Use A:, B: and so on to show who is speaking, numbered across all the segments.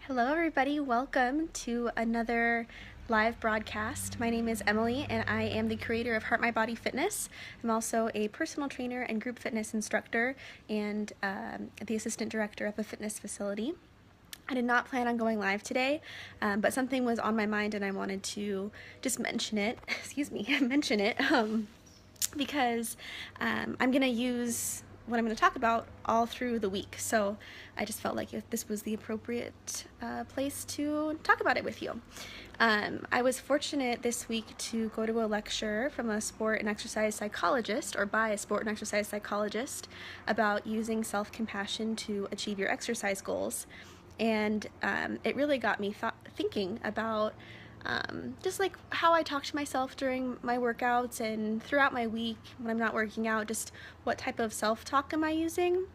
A: Hello everybody, welcome to another live broadcast. My name is Emily and I am the creator of Heartmybody Fitness. I'm also a personal trainer and group fitness instructor and the assistant director of a fitness facility. I did not plan on going live today, but something was on my mind and I wanted to just mention it, because I'm going to use what I'm going to talk about all through the week. So I just felt like if this was the appropriate place to talk about it with you. I was fortunate this week to go to a lecture from a sport and exercise psychologist, or by a sport and exercise psychologist, about using self-compassion to achieve your exercise goals. And it really got me thinking about just like how I talk to myself during my workouts and throughout my week when I'm not working out, just what type of self-talk am I using.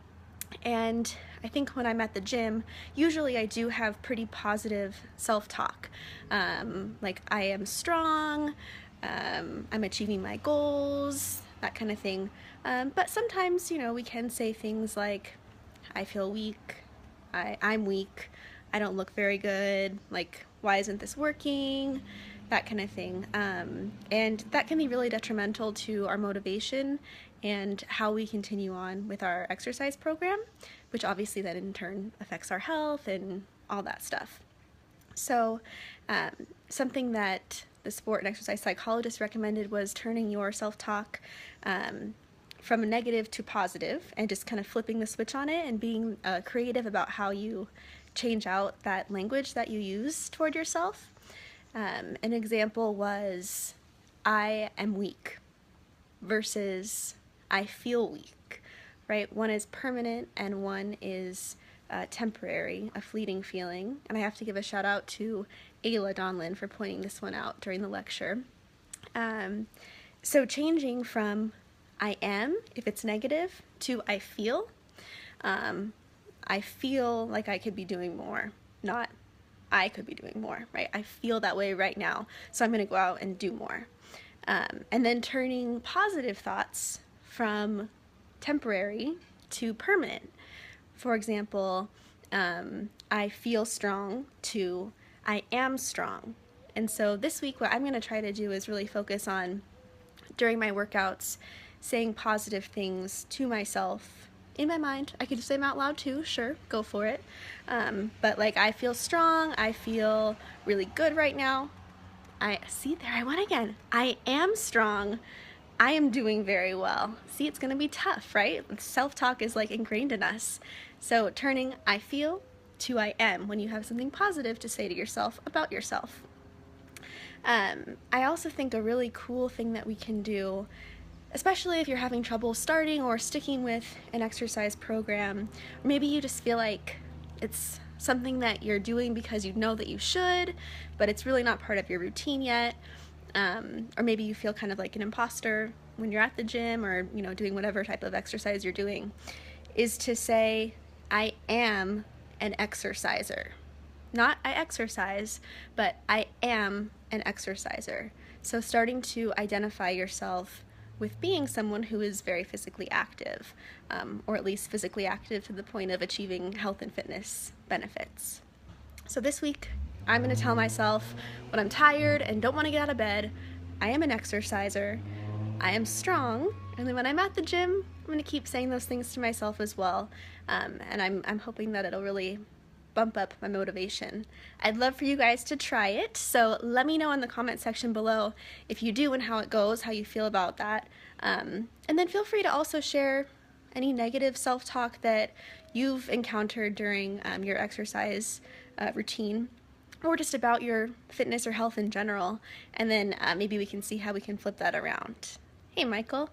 A: And I think when I'm at the gym, usually I do have pretty positive self-talk, like I am strong, I'm achieving my goals, that kind of thing. But sometimes, we can say things like, I feel weak, I'm weak, I don't look very good, like, why isn't this working, that kind of thing. And that can be really detrimental to our motivation and how we continue on with our exercise program, which obviously then in turn affects our health and all that stuff. So something that the sport and exercise psychologist recommended was turning your self-talk from negative to positive and just kind of flipping the switch on it and being creative about how you change out that language that you use toward yourself. An example was, I am weak versus I feel weak, right? One is permanent and one is temporary, a fleeting feeling. And I have to give a shout out to Ayla Donlin for pointing this one out during the lecture. So changing from I am, if it's negative, to I feel like I could be doing more, not I could be doing more, right? I feel that way right now, so I'm going to go out and do more. And then turning positive thoughts from temporary to permanent. For example, I feel strong to I am strong. And so this week what I'm going to try to do is really focus on, during my workouts, saying positive things to myself in my mind. I could just say them out loud too, sure, go for it. But like, I feel strong, I feel really good right now. I went again. I am strong, I am doing very well. See, it's gonna be tough, right? Self-talk is like ingrained in us. So turning I feel to I am when you have something positive to say to yourself about yourself. I also think a really cool thing that we can do, especially if you're having trouble starting or sticking with an exercise program, or maybe you just feel like it's something that you're doing because you know that you should, but it's really not part of your routine yet, or maybe you feel kind of like an imposter when you're at the gym or doing whatever type of exercise you're doing, is to say, I am an exerciser. Not I exercise, but I am an exerciser. So starting to identify yourself with being someone who is very physically active, or at least physically active to the point of achieving health and fitness benefits. So this week, I'm going to tell myself when I'm tired and don't want to get out of bed, I am an exerciser, I am strong, and then when I'm at the gym, I'm going to keep saying those things to myself as well, and I'm hoping that it'll really bump up my motivation. I'd love for you guys to try it, so let me know in the comment section below if you do and how it goes, how you feel about that. And then feel free to also share any negative self-talk that you've encountered during your exercise routine, or just about your fitness or health in general, and then maybe we can see how we can flip that around. Hey, Michael.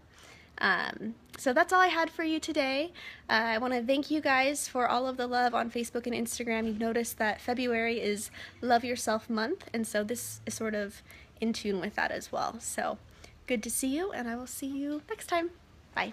A: So that's all I had for you today. I want to thank you guys for all of the love on Facebook and Instagram. You've noticed that February is Love Yourself Month, and so this is sort of in tune with that as well. So good to see you, and I will see you next time. Bye.